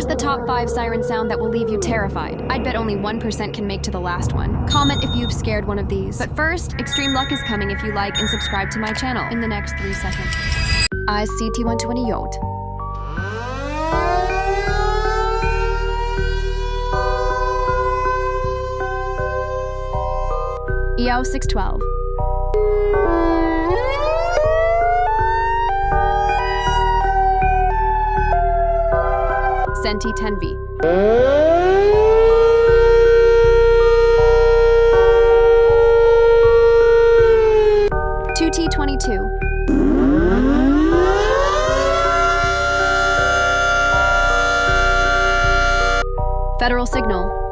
Here's the top 5 siren sound that will leave you terrified. I'd bet only 1% can make to the last one. Comment if you've scared one of these. But first, extreme luck is coming if you like and subscribe to my channel in the next 3 seconds. SENTY yacht. EOWS 612. SENTY 10V. T22. Federal signal.